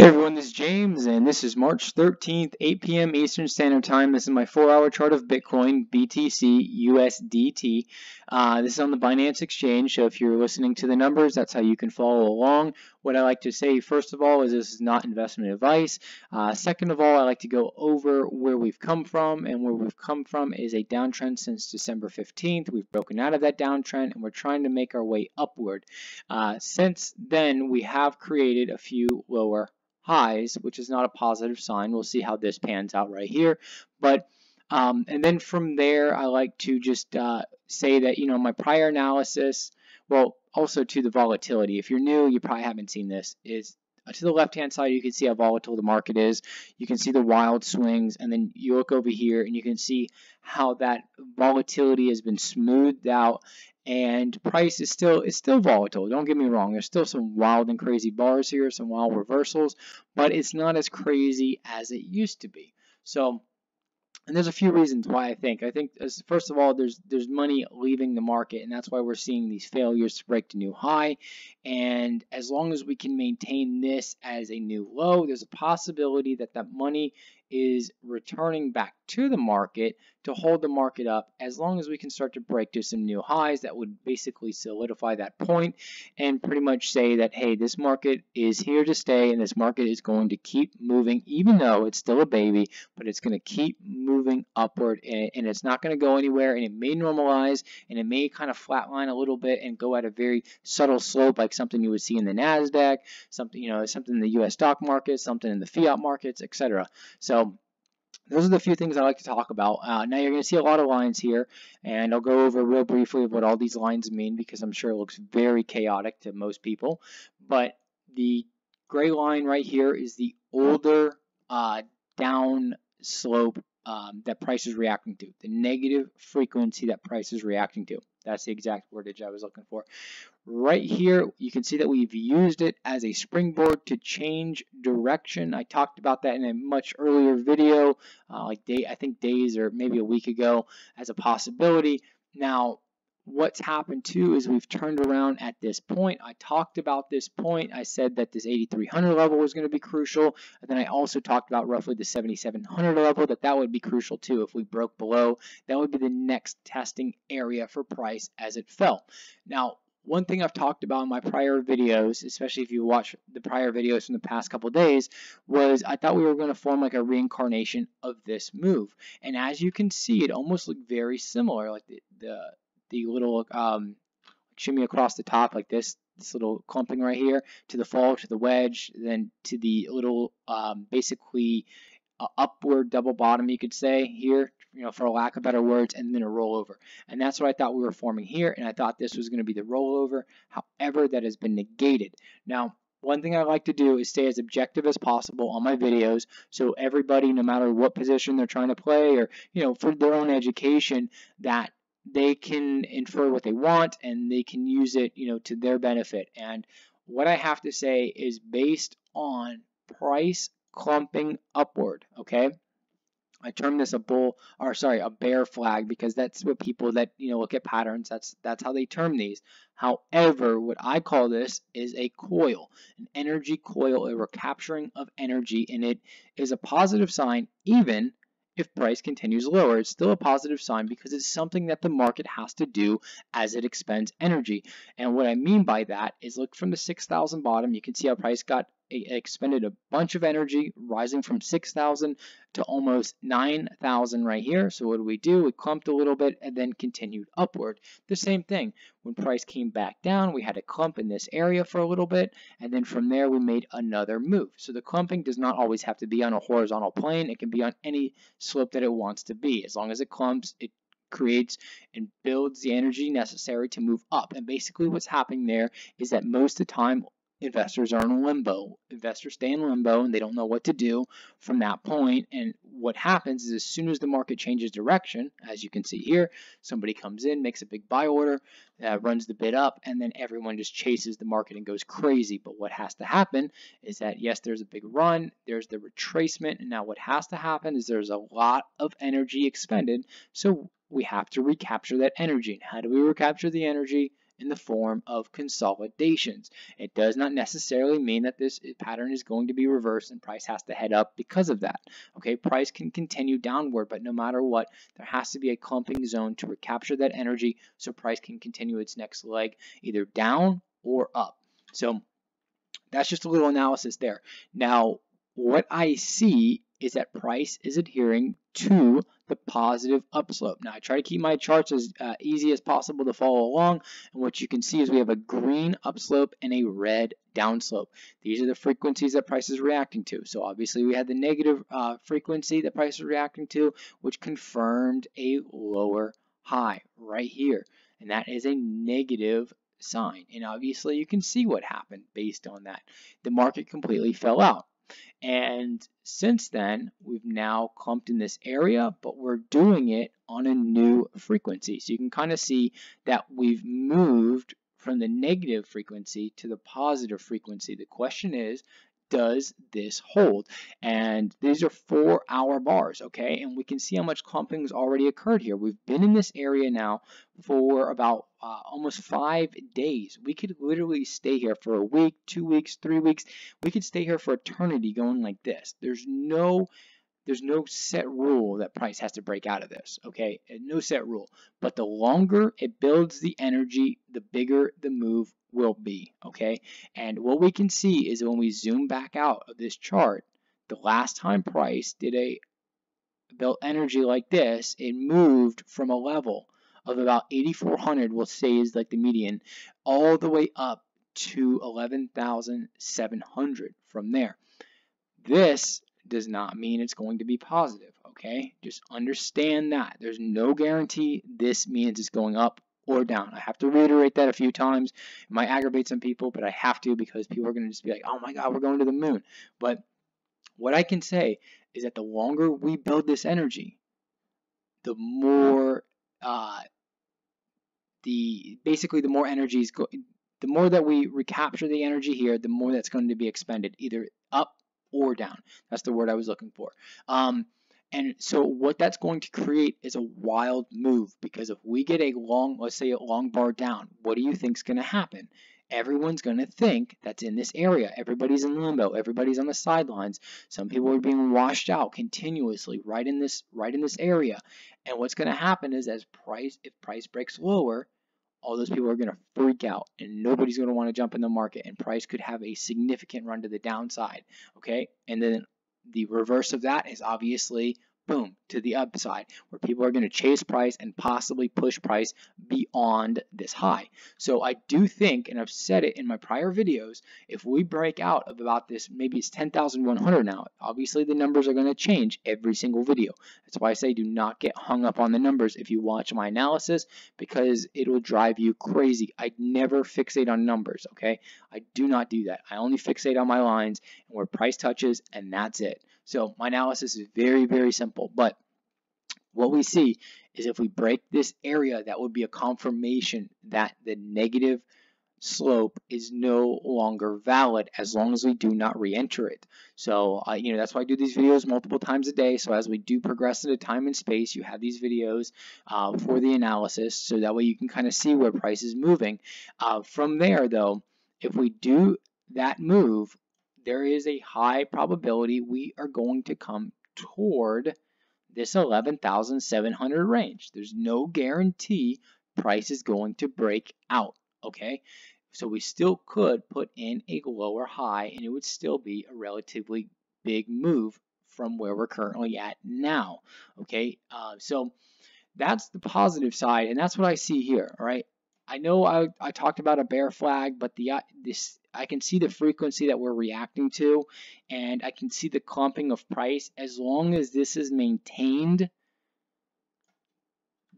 Hey everyone, this is James, and this is March 13th, 8 p.m. Eastern Standard Time. This is my 4-hour chart of Bitcoin, BTC, USDT. This is on the Binance Exchange, so if you're listening to the numbers, that's how you can follow along. What I like to say, first of all, is this is not investment advice. Second of all, I like to go over where we've come from, and where we've come from is a downtrend since December 15th. We've broken out of that downtrend, and we're trying to make our way upward. Since then, we have created a few lower highs, which is not a positive sign. We'll see how this pans out right here. But and then from there, I like to just say that, my prior analysis, well, also to the volatility. If you're new, you probably haven't seen this, is to the left-hand side, you can see how volatile the market is. You can see the wild swings, and then you look over here and you can see how that volatility has been smoothed out, and price is still volatile. Don't get me wrong. There's still some wild and crazy bars here, some wild reversals, but it's not as crazy as it used to be. So, and there's a few reasons why I think. First of all, there's money leaving the market, and that's why we're seeing these failures to break the new high. And as long as we can maintain this as a new low, there's a possibility that that money is returning back to the market to hold the market up. As long as we can start to break to some new highs, that would basically solidify that point and pretty much say that, hey, this market is here to stay, and this market is going to keep moving, even though it's still a baby, but it's going to keep moving upward, and it's not going to go anywhere, and it may normalize, and it may kind of flatline a little bit and go at a very subtle slope, like something you would see in the NASDAQ, something, something in the US stock market, something in the fiat markets, etc. So those are the few things I like to talk about. Now you're going to see a lot of lines here, and I'll go over real briefly what all these lines mean, because I'm sure it looks very chaotic to most people. But the gray line right here is the older down slope that price is reacting to, the negative frequency that price is reacting to. That's the exact wordage I was looking for. Right here, you can see that we've used it as a springboard to change direction. I talked about that in a much earlier video, I think days or maybe a week ago, as a possibility. Now, what's happened too is we've turned around at this point. I talked about this point. I said that this 8,300 level was going to be crucial, and then I also talked about roughly the 7,700 level, that would be crucial too. If we broke below, that would be the next testing area for price as it fell. Now, one thing I've talked about in my prior videos, especially if you watch the prior videos from the past couple of days, was I thought we were going to form like a reincarnation of this move. And as you can see, it almost looked very similar, like the little shimmy across the top, like this little clumping right here, to the fall, to the wedge, then to the little basically upward double bottom, you could say here, for lack of better words, and then a rollover. And that's what I thought we were forming here, and I thought this was going to be the rollover. However, that has been negated. Now, one thing I like to do is stay as objective as possible on my videos, so everybody, no matter what position they're trying to play, or for their own education, that they can infer what they want and they can use it, to their benefit. And what I have to say is based on price clumping upward, okay? I term this a bear flag, because that's what people that look at patterns, that's how they term these. However, what I call this is a coil, an energy coil, a recapturing of energy, and it is a positive sign even if price continues lower. It's still a positive sign because it's something that the market has to do as it expends energy. And what I mean by that is, look from the 6,000 bottom, you can see how price expended a bunch of energy, rising from 6,000 to almost 9,000 right here. So what do? We clumped a little bit and then continued upward. The same thing, when price came back down, we had a clump in this area for a little bit, and then from there we made another move. So the clumping does not always have to be on a horizontal plane. It can be on any slope that it wants to be. As long as it clumps, it creates and builds the energy necessary to move up. And basically what's happening there is that most of the time investors are in limbo. Investors stay in limbo and they don't know what to do from that point. And what happens is, as soon as the market changes direction, as you can see here, somebody comes in, makes a big buy order, runs the bid up, and then everyone just chases the market and goes crazy. But what has to happen is that, yes, there's a big run, there's the retracement, and now what has to happen is there's a lot of energy expended, so we have to recapture that energy. And how do we recapture the energy? in the form of consolidations. It does not necessarily mean that this pattern is going to be reversed and price has to head up because of that. Okay, price can continue downward, but no matter what, there has to be a clumping zone to recapture that energy so price can continue its next leg either down or up. So that's just a little analysis there. Now, what I see is that price is adhering to the positive upslope. Now, I try to keep my charts as easy as possible to follow along. And what you can see is we have a green upslope and a red downslope. These are the frequencies that price is reacting to. So obviously we had the negative frequency that price is reacting to, which confirmed a lower high right here. And that is a negative sign. And obviously you can see what happened based on that. The market completely fell out. And since then, we've now clumped in this area, but we're doing it on a new frequency. So you can kind of see that we've moved from the negative frequency to the positive frequency. The question is, does this hold? And these are 4-hour bars, okay? And we can see how much clumping has already occurred here. We've been in this area now for about almost 5 days. We could literally stay here for a week, 2 weeks, 3 weeks. We could stay here for eternity going like this. There's no set rule that price has to break out of this, okay? No set rule. But the longer it builds the energy, the bigger the move will be, okay? And what we can see is when we zoom back out of this chart, the last time price built energy like this, it moved from a level of about 8,400, we'll say is like the median, all the way up to 11,700 from there. This does not mean it's going to be positive, okay? Just understand that. There's no guarantee this means it's going up or down. I have to reiterate that a few times. It might aggravate some people, but I have to because people are going to just be like, oh my God, we're going to the moon. But what I can say is that the longer we build this energy, the more basically the more energy is the more that we recapture the energy here, the more that's going to be expended, either up or down. That's the word I was looking for. And so what that's going to create is a wild move, because if we get a long, let's say a long bar down, what do you think is going to happen? Everyone's going to think that's in this area. Everybody's in limbo. Everybody's on the sidelines. Some people are being washed out continuously right in this area. And what's going to happen is if price breaks lower, all those people are going to freak out and nobody's going to want to jump in the market, and price could have a significant run to the downside, okay? And then the reverse of that is obviously boom, to the upside, where people are going to chase price and possibly push price beyond this high. So I do think, and I've said it in my prior videos, if we break out of about this, maybe it's 10,100 now, obviously the numbers are going to change every single video. That's why I say do not get hung up on the numbers if you watch my analysis, because it will drive you crazy. I never fixate on numbers, okay? I do not do that. I only fixate on my lines and where price touches, and that's it. So my analysis is very, very simple, but what we see is if we break this area, that would be a confirmation that the negative slope is no longer valid as long as we do not re-enter it. So, that's why I do these videos multiple times a day. So as we do progress into time and space, you have these videos for the analysis, so that way you can kind of see where price is moving. From there, though, if we do that move, there is a high probability we are going to come toward this 11,700 range. There's no guarantee price is going to break out, okay? So we still could put in a lower high and it would still be a relatively big move from where we're currently at now, okay? So that's the positive side, and that's what I see here, all right? I know I talked about a bear flag, but I can see the frequency that we're reacting to, and I can see the clumping of price. As long as this is maintained,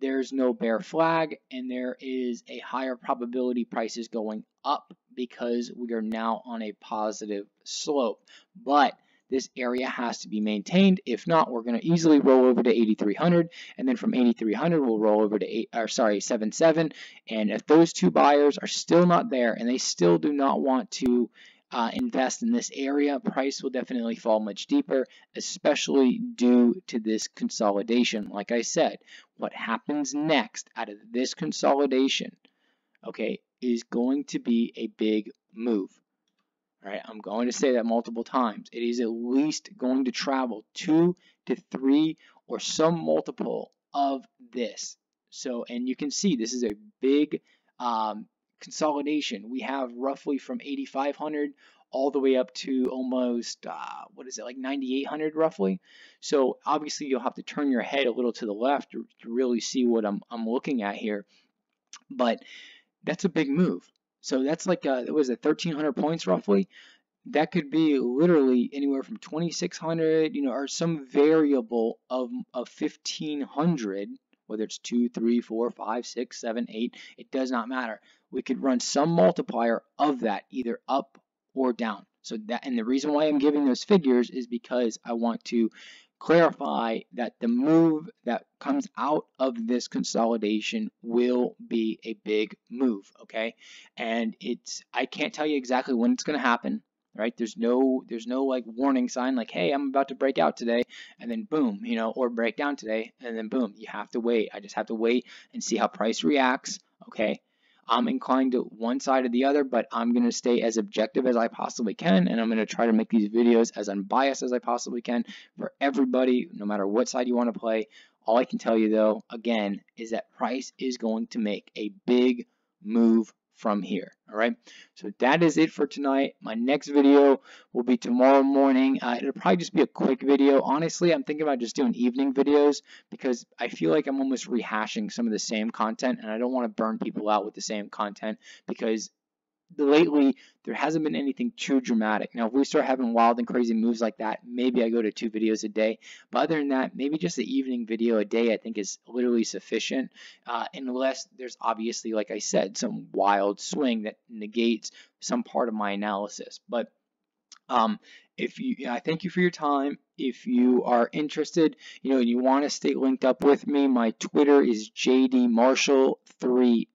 there's no bear flag, and there is a higher probability price is going up because we are now on a positive slope. But this area has to be maintained. If not, we're going to easily roll over to 8,300, and then from 8,300 we'll roll over to 7.7. And if those two buyers are still not there and they still do not want to invest in this area, price will definitely fall much deeper, especially due to this consolidation. Like I said, what happens next out of this consolidation, okay, is going to be a big move. All right, I'm going to say that multiple times. It is at least going to travel 2 to 3 or some multiple of this. So, and you can see this is a big consolidation. We have roughly from 8,500 all the way up to almost, what is it, like 9,800 roughly. So obviously you'll have to turn your head a little to the left to really see what I'm looking at here. But that's a big move. So that's like, it was 1,300 points roughly. That could be literally anywhere from 2,600, or some variable of 1,500, whether it's 2, 3, 4, 5, 6, 7, 8, it does not matter. We could run some multiplier of that, either up or down. So that, and the reason why I'm giving those figures is because I want to clarify that the move that comes out of this consolidation will be a big move, okay? And I can't tell you exactly when it's going to happen, right? There's no like warning sign like, hey, I'm about to break out today, and then boom, or break down today, and then boom. You have to wait. I just have to wait and see how price reacts, okay? I'm inclined to one side or the other, but I'm going to stay as objective as I possibly can, and I'm going to try to make these videos as unbiased as I possibly can for everybody, no matter what side you want to play. All I can tell you, though, again, is that price is going to make a big move from here. All right, so that is it for tonight. My next video will be tomorrow morning. It'll probably just be a quick video. Honestly, I'm thinking about just doing evening videos because I feel like I'm almost rehashing some of the same content, and I don't want to burn people out with the same content because lately there hasn't been anything too dramatic. Now if we start having wild and crazy moves like that, maybe I go to 2 videos a day, but other than that, maybe just the evening video a day I think is literally sufficient, unless there's obviously, like I said, some wild swing that negates some part of my analysis. But I thank you for your time. If you are interested, and you want to stay linked up with me, my Twitter is jdmarshall33.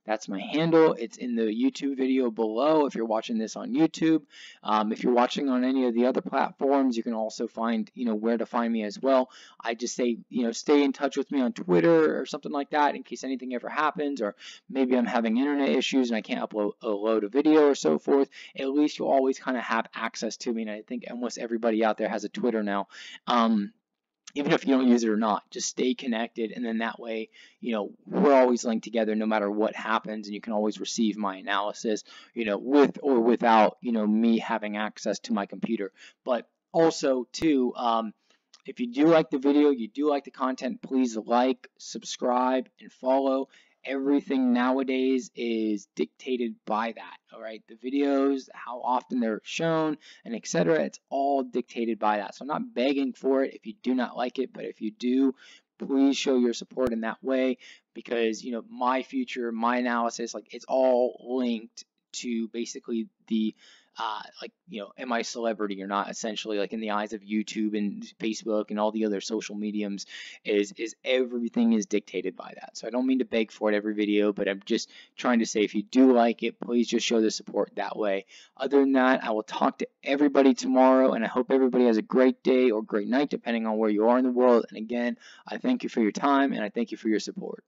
That's my handle. It's in the YouTube video below if you're watching this on YouTube. If you're watching on any of the other platforms, you can also find, where to find me as well. I just say, stay in touch with me on Twitter or something like that in case anything ever happens, or maybe I'm having internet issues and I can't upload a video or so forth. At least you'll always kind of have access to me, and I think almost everybody out there has a Twitter now. Even if you don't use it or not, just stay connected, and then that way, we're always linked together no matter what happens, and you can always receive my analysis, with or without, me having access to my computer. But also, too, if you do like the video, you do like the content, please like, subscribe, and follow. Everything nowadays is dictated by that, all right? The videos, how often they're shown, and etc. It's all dictated by that. So I'm not begging for it if you do not like it, but if you do, please show your support in that way, because, my future, my analysis, like, it's all linked to basically the am I a celebrity or not, essentially, like in the eyes of YouTube and Facebook and all the other social mediums, is everything is dictated by that. So I don't mean to beg for it every video, but I'm just trying to say, if you do like it, please just show the support that way. Other than that, I will talk to everybody tomorrow, and I hope everybody has a great day or great night, depending on where you are in the world. And again, I thank you for your time, and I thank you for your support.